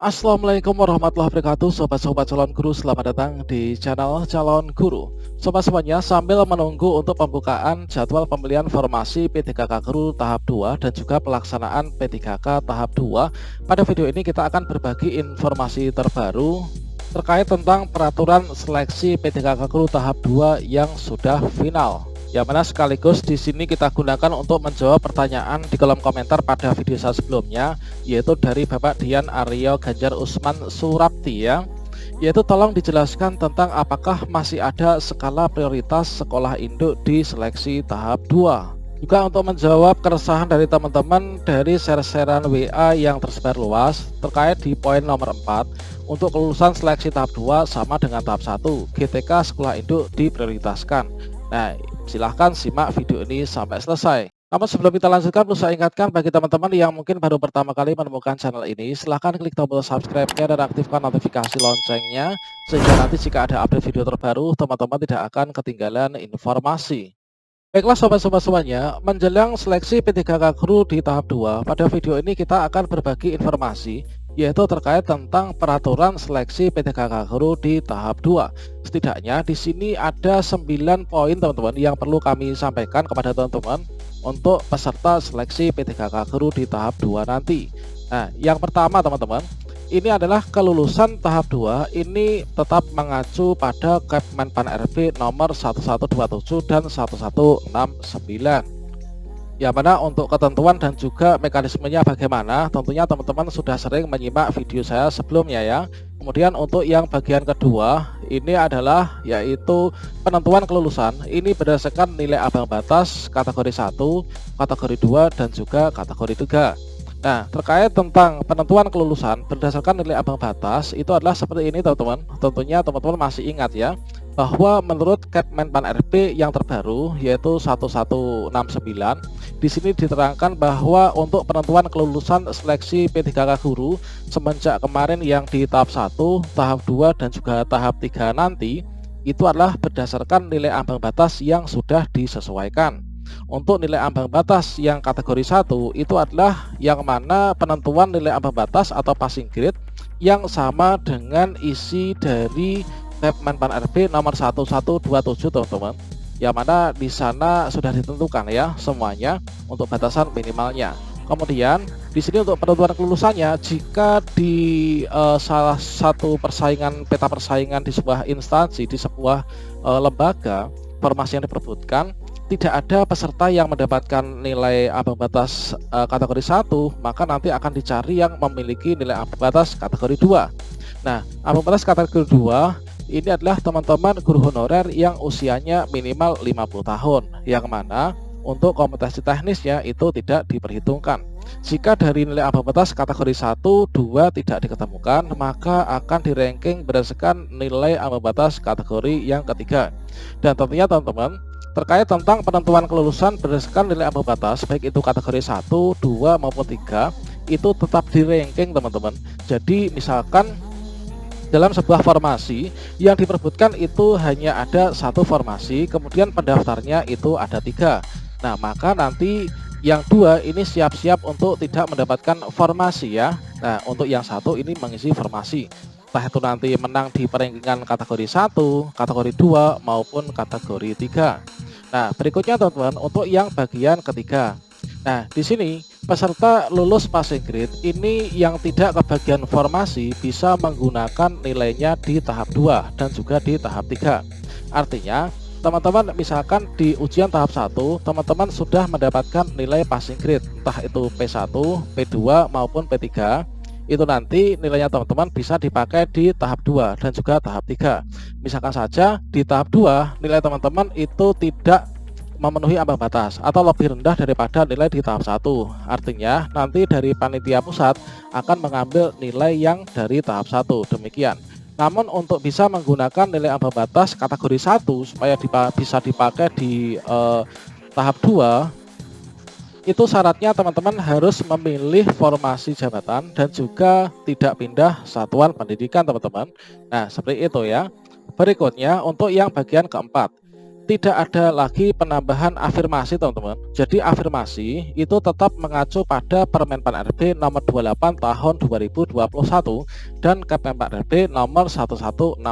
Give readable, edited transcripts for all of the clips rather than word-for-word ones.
Assalamualaikum warahmatullahi wabarakatuh. Sobat-sobat calon guru, selamat datang di channel calon guru. Sobat semuanya, sambil menunggu untuk pembukaan jadwal pemilihan formasi P3K Guru tahap 2 dan juga pelaksanaan P3K tahap 2, pada video ini kita akan berbagi informasi terbaru terkait tentang peraturan seleksi P3K Guru tahap 2 yang sudah final. Yang mana sekaligus di sini kita gunakan untuk menjawab pertanyaan di kolom komentar pada video saya sebelumnya, yaitu dari Bapak Dian Aryo Ganjar Usman Surapti ya. Yaitu tolong dijelaskan tentang apakah masih ada skala prioritas sekolah induk di seleksi tahap 2. Juga untuk menjawab keresahan dari teman-teman dari share-sharean WA yang tersebar luas terkait di poin nomor 4, untuk kelulusan seleksi tahap 2 sama dengan tahap 1, GTK sekolah induk diprioritaskan. Nah, silahkan simak video ini sampai selesai. Namun sebelum kita lanjutkan, perlu saya ingatkan bagi teman-teman yang mungkin baru pertama kali menemukan channel ini, silahkan klik tombol subscribe-nya dan aktifkan notifikasi loncengnya, sehingga nanti jika ada update video terbaru, teman-teman tidak akan ketinggalan informasi. Baiklah sobat-sobat semuanya, menjelang seleksi P3K Guru di tahap 2, pada video ini kita akan berbagi informasi yaitu terkait tentang peraturan seleksi P3K Guru di tahap 2. Setidaknya di sini ada 9 poin teman-teman yang perlu kami sampaikan kepada teman-teman untuk peserta seleksi P3K Guru di tahap 2 nanti. Nah, yang pertama teman-teman, ini adalah kelulusan tahap 2 ini tetap mengacu pada Kepmenpan RB nomor 1127 dan 1169. Yang mana untuk ketentuan dan juga mekanismenya bagaimana, tentunya teman-teman sudah sering menyimak video saya sebelumnya ya. Kemudian untuk yang bagian kedua, ini adalah yaitu penentuan kelulusan. Ini berdasarkan nilai ambang batas kategori 1, kategori 2 dan juga kategori 3. Nah, terkait tentang penentuan kelulusan berdasarkan nilai ambang batas itu adalah seperti ini teman-teman. Tentunya teman-teman masih ingat ya, bahwa menurut Kepmenpan RB yang terbaru yaitu 1169, di sini diterangkan bahwa untuk penentuan kelulusan seleksi P3K Guru semenjak kemarin yang di tahap 1, tahap 2 dan juga tahap 3 nanti itu adalah berdasarkan nilai ambang batas yang sudah disesuaikan. Untuk nilai ambang batas yang kategori 1 itu adalah yang mana penentuan nilai ambang batas atau passing grade yang sama dengan isi dari Kepmenpan RB nomor 1127 teman-teman. Yang mana di sana sudah ditentukan ya semuanya untuk batasan minimalnya. Kemudian di sini untuk penentuan kelulusannya, jika di salah satu peta persaingan di sebuah instansi, di sebuah lembaga formasi yang diperebutkan, tidak ada peserta yang mendapatkan nilai ambang batas kategori 1, maka nanti akan dicari yang memiliki nilai ambang batas kategori 2. Nah, ambang batas kategori 2 ini adalah teman-teman guru honorer yang usianya minimal 50 tahun, yang mana untuk kompetensi teknisnya itu tidak diperhitungkan. Jika dari nilai ambang batas kategori 1, 2 tidak diketemukan, maka akan di-ranking berdasarkan nilai ambang batas kategori yang ketiga. Dan tentunya teman-teman, terkait tentang penentuan kelulusan berdasarkan nilai ambang batas, baik itu kategori 1, 2 maupun 3, itu tetap di-ranking teman-teman. Jadi misalkan dalam sebuah formasi yang diperebutkan itu hanya ada satu formasi, kemudian pendaftarnya itu ada 3. Nah, maka nanti yang 2 ini siap-siap untuk tidak mendapatkan formasi ya. Nah, untuk yang 1 ini mengisi formasi, entah itu nanti menang di peringkat kategori 1, kategori 2 maupun kategori 3. Nah, berikutnya teman-teman, untuk yang bagian ketiga. Nah, di sini peserta lulus passing grade ini yang tidak kebagian formasi bisa menggunakan nilainya di tahap 2 dan juga di tahap 3. Artinya, teman-teman misalkan di ujian tahap 1, teman-teman sudah mendapatkan nilai passing grade, entah itu P1, P2 maupun P3. Itu nanti nilainya teman-teman bisa dipakai di tahap 2 dan juga tahap 3. Misalkan saja di tahap 2 nilai teman-teman itu tidak memenuhi ambang batas atau lebih rendah daripada nilai di tahap 1. Artinya nanti dari panitia pusat akan mengambil nilai yang dari tahap 1. Demikian. Namun untuk bisa menggunakan nilai ambang batas kategori 1 supaya bisa dipakai di tahap 2, itu syaratnya teman-teman harus memilih formasi jabatan dan juga tidak pindah satuan pendidikan teman-teman. Nah, seperti itu ya. Berikutnya untuk yang bagian keempat. tidak ada lagi penambahan afirmasi teman-teman. Jadi afirmasi itu tetap mengacu pada Permen Pan RB nomor 28 tahun 2021 dan Kemenpan RB nomor 1169.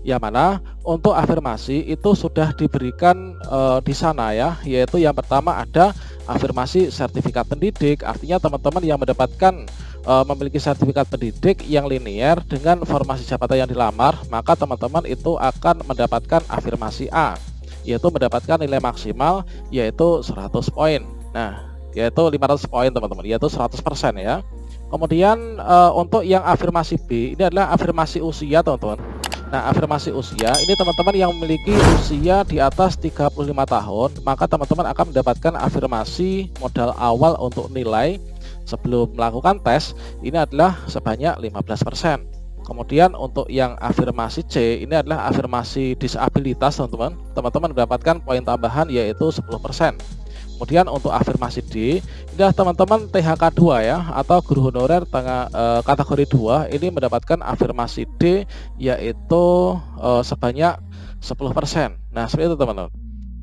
Yang mana untuk afirmasi itu sudah diberikan di sana ya, yaitu yang pertama ada afirmasi sertifikat pendidik. Artinya teman-teman yang mendapatkan memiliki sertifikat pendidik yang linier dengan formasi jabatan yang dilamar, maka teman-teman itu akan mendapatkan afirmasi A, yaitu mendapatkan nilai maksimal yaitu 100 poin. Nah, yaitu 500 poin teman-teman, yaitu 100% ya. Kemudian untuk yang afirmasi B ini adalah afirmasi usia teman-teman. Nah, afirmasi usia ini teman-teman yang memiliki usia di atas 35 tahun, maka teman-teman akan mendapatkan afirmasi modal awal untuk nilai sebelum melakukan tes ini adalah sebanyak 15%. Kemudian untuk yang afirmasi C ini adalah afirmasi disabilitas teman-teman. Teman-teman mendapatkan poin tambahan yaitu 10%. Kemudian untuk afirmasi D ini adalah teman-teman THK 2 ya, atau guru honorer kategori 2 ini mendapatkan afirmasi D yaitu sebanyak 10%. Nah, seperti itu teman-teman.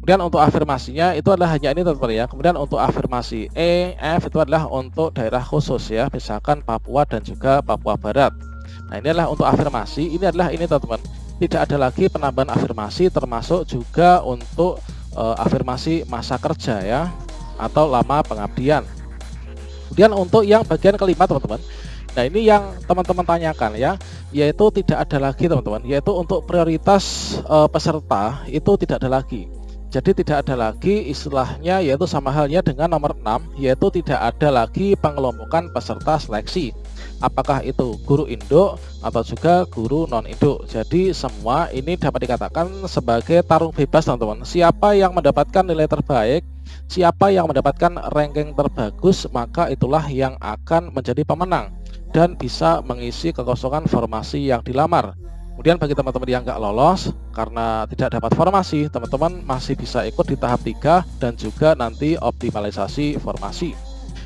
Kemudian untuk afirmasinya itu adalah hanya ini teman-teman ya. Kemudian untuk afirmasi E, F itu adalah untuk daerah khusus ya, misalkan Papua dan juga Papua Barat. Nah, ini adalah untuk afirmasi. Ini adalah ini teman-teman, tidak ada lagi penambahan afirmasi, termasuk juga untuk afirmasi masa kerja ya, atau lama pengabdian. Kemudian untuk yang bagian kelima teman-teman, nah ini yang teman-teman tanyakan ya, yaitu tidak ada lagi teman-teman, yaitu untuk prioritas peserta itu tidak ada lagi. Jadi tidak ada lagi istilahnya, yaitu sama halnya dengan nomor 6, yaitu tidak ada lagi pengelompokan peserta seleksi, apakah itu guru induk atau juga guru non induk. Jadi semua ini dapat dikatakan sebagai tarung bebas teman-teman. Siapa yang mendapatkan nilai terbaik, siapa yang mendapatkan ranking terbagus, maka itulah yang akan menjadi pemenang dan bisa mengisi kekosongan formasi yang dilamar. Kemudian bagi teman-teman yang nggak lolos karena tidak dapat formasi, teman-teman masih bisa ikut di tahap 3 dan juga nanti optimalisasi formasi.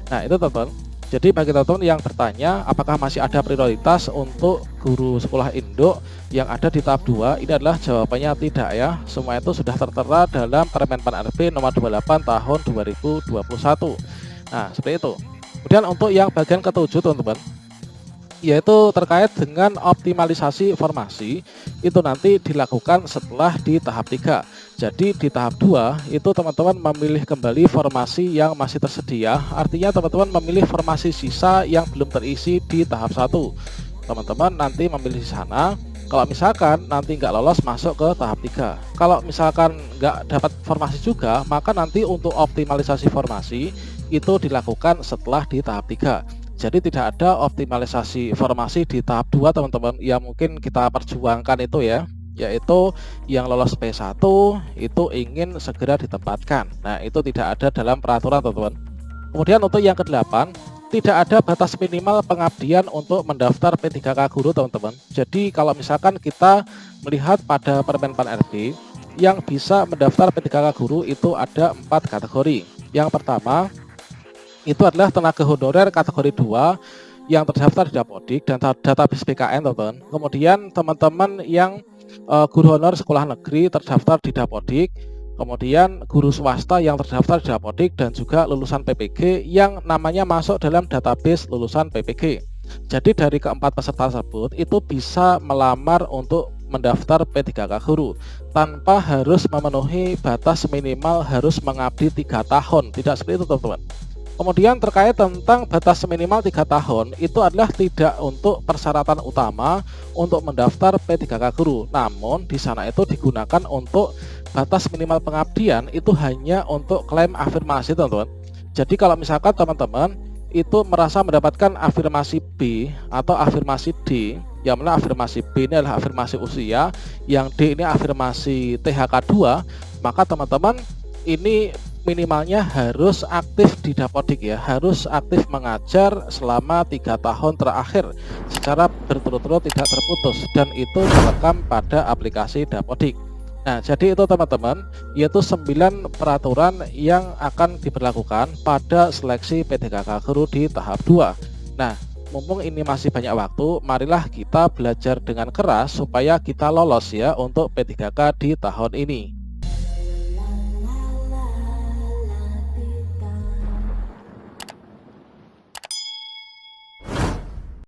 Nah, itu teman-teman. Jadi bagi teman-teman yang bertanya apakah masih ada prioritas untuk guru sekolah induk yang ada di tahap 2, ini adalah jawabannya tidak ya. Semua itu sudah tertera dalam Permen Pan RB nomor 28 tahun 2021. Nah, seperti itu. Kemudian untuk yang bagian ketujuh teman-teman, yaitu terkait dengan optimalisasi formasi, itu nanti dilakukan setelah di tahap 3. Jadi di tahap 2 itu teman-teman memilih kembali formasi yang masih tersedia. Artinya teman-teman memilih formasi sisa yang belum terisi di tahap 1. Teman-teman nanti memilih di sana. Kalau misalkan nanti nggak lolos masuk ke tahap 3. Kalau misalkan nggak dapat formasi juga, maka nanti untuk optimalisasi formasi itu dilakukan setelah di tahap 3. Jadi tidak ada optimalisasi formasi di tahap 2 teman-teman, yang mungkin kita perjuangkan itu ya, yaitu yang lolos P1 itu ingin segera ditempatkan. Nah, itu tidak ada dalam peraturan teman-teman. Kemudian untuk yang ke-8, tidak ada batas minimal pengabdian untuk mendaftar P3K guru teman-teman. Jadi kalau misalkan kita melihat pada Permen Pan RB, yang bisa mendaftar P3K guru itu ada 4 kategori. Yang pertama itu adalah tenaga honorer kategori 2 yang terdaftar di Dapodik dan database BKN teman-teman. Kemudian teman-teman yang guru honor sekolah negeri terdaftar di Dapodik, kemudian guru swasta yang terdaftar di Dapodik dan juga lulusan PPG yang namanya masuk dalam database lulusan PPG. Jadi dari keempat peserta tersebut itu bisa melamar untuk mendaftar P3K guru tanpa harus memenuhi batas minimal harus mengabdi 3 tahun. Tidak seperti itu teman-teman. Kemudian terkait tentang batas minimal 3 tahun itu adalah tidak untuk persyaratan utama untuk mendaftar P3K guru. Namun di sana itu digunakan untuk batas minimal pengabdian itu hanya untuk klaim afirmasi teman-teman. Jadi kalau misalkan teman-teman itu merasa mendapatkan afirmasi B atau afirmasi D, yang mana afirmasi B ini adalah afirmasi usia, yang D ini afirmasi THK 2, maka teman-teman ini minimalnya harus aktif di Dapodik ya, harus aktif mengajar selama 3 tahun terakhir secara berturut-turut tidak terputus, dan itu terekam pada aplikasi Dapodik. Nah, jadi itu teman-teman, yaitu 9 peraturan yang akan diberlakukan pada seleksi P3K guru di tahap 2. Nah, mumpung ini masih banyak waktu, marilah kita belajar dengan keras supaya kita lolos ya untuk P3K di tahun ini.